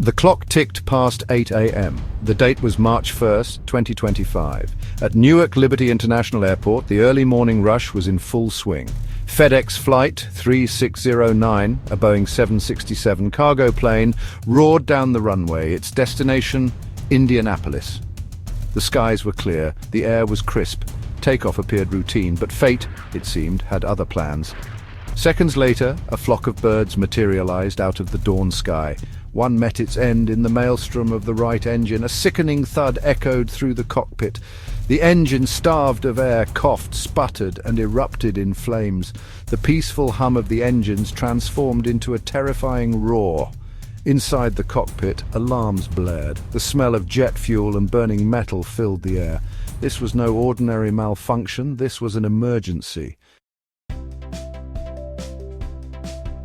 The clock ticked past 8 a.m. The date was March 1st, 2025. At Newark Liberty International Airport, the early morning rush was in full swing. FedEx Flight 3609, a Boeing 767 cargo plane, roared down the runway, its destination, Indianapolis. The skies were clear, the air was crisp. Takeoff appeared routine, but fate, it seemed, had other plans. Seconds later, a flock of birds materialized out of the dawn sky. One met its end in the maelstrom of the right engine. A sickening thud echoed through the cockpit. The engine, starved of air, coughed, sputtered, and erupted in flames. The peaceful hum of the engines transformed into a terrifying roar. Inside the cockpit, alarms blared. The smell of jet fuel and burning metal filled the air. This was no ordinary malfunction, this was an emergency.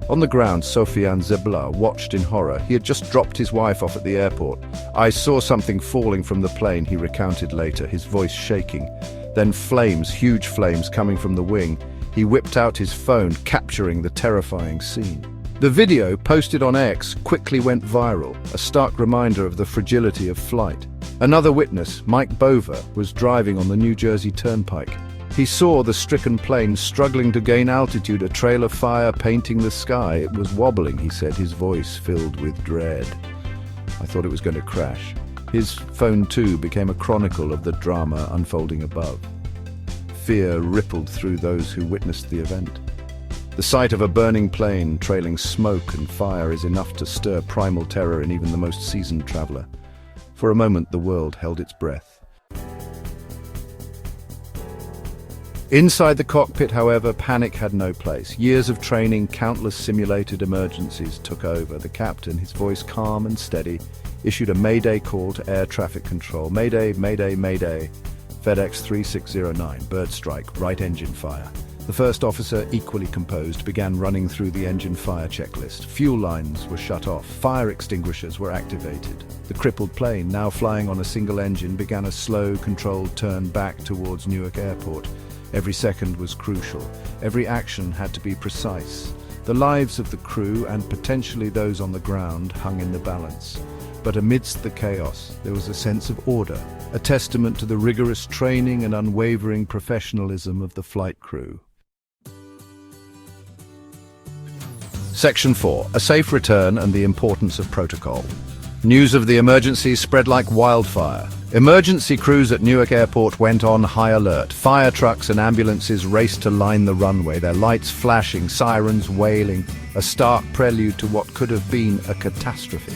On the ground, Sofian Zebla watched in horror. He had just dropped his wife off at the airport. "I saw something falling from the plane," he recounted later, his voice shaking. Then flames, huge flames coming from the wing. He whipped out his phone, capturing the terrifying scene. The video, posted on X, quickly went viral, a stark reminder of the fragility of flight. Another witness, Mike Bova, was driving on the New Jersey Turnpike. He saw the stricken plane struggling to gain altitude, a trail of fire painting the sky. It was wobbling, he said, his voice filled with dread. "I thought it was going to crash." His phone, too, became a chronicle of the drama unfolding above. Fear rippled through those who witnessed the event. The sight of a burning plane trailing smoke and fire is enough to stir primal terror in even the most seasoned traveler. For a moment, the world held its breath. Inside the cockpit, however, panic had no place. Years of training, countless simulated emergencies took over. The captain, his voice calm and steady, issued a mayday call to air traffic control. "Mayday, mayday, mayday. FedEx 3609, bird strike, right engine fire." The first officer, equally composed, began running through the engine fire checklist. Fuel lines were shut off. Fire extinguishers were activated. The crippled plane, now flying on a single engine, began a slow, controlled turn back towards Newark Airport. Every second was crucial. Every action had to be precise. The lives of the crew and potentially those on the ground hung in the balance. But amidst the chaos, there was a sense of order, a testament to the rigorous training and unwavering professionalism of the flight crew. Section 4. A safe return and the importance of protocol. News of the emergency spread like wildfire. Emergency crews at Newark Airport went on high alert. Fire trucks and ambulances raced to line the runway, their lights flashing, sirens wailing, a stark prelude to what could have been a catastrophe.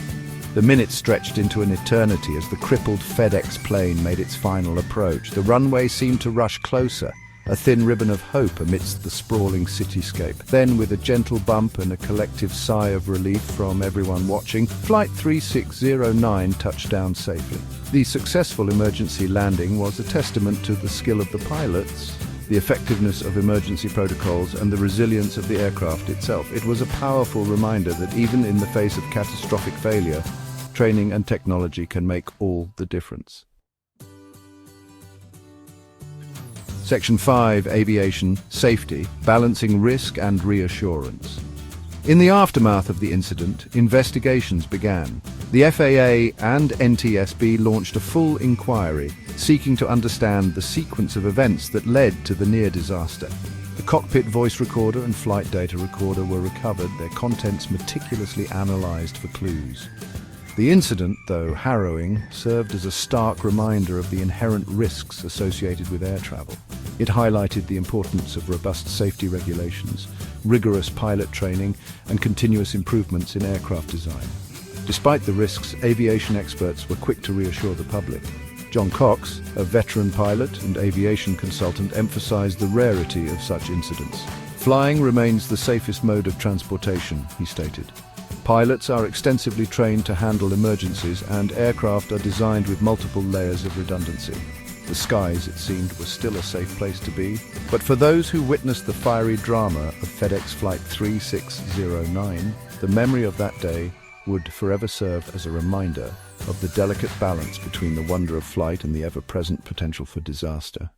The minutes stretched into an eternity as the crippled FedEx plane made its final approach. The runway seemed to rush closer, a thin ribbon of hope amidst the sprawling cityscape. Then, with a gentle bump and a collective sigh of relief from everyone watching, Flight 3609 touched down safely. The successful emergency landing was a testament to the skill of the pilots, the effectiveness of emergency protocols, and the resilience of the aircraft itself. It was a powerful reminder that even in the face of catastrophic failure, training and technology can make all the difference. Section 5. Aviation Safety, Balancing Risk and Reassurance. In the aftermath of the incident, investigations began. The FAA and NTSB launched a full inquiry, seeking to understand the sequence of events that led to the near disaster. The cockpit voice recorder and flight data recorder were recovered, their contents meticulously analyzed for clues. The incident, though harrowing, served as a stark reminder of the inherent risks associated with air travel. It highlighted the importance of robust safety regulations, rigorous pilot training, and continuous improvements in aircraft design. Despite the risks, aviation experts were quick to reassure the public. John Cox, a veteran pilot and aviation consultant, emphasized the rarity of such incidents. "Flying remains the safest mode of transportation," he stated. "Pilots are extensively trained to handle emergencies, and aircraft are designed with multiple layers of redundancy." The skies, it seemed, were still a safe place to be. But for those who witnessed the fiery drama of FedEx Flight 3609, the memory of that day would forever serve as a reminder of the delicate balance between the wonder of flight and the ever-present potential for disaster.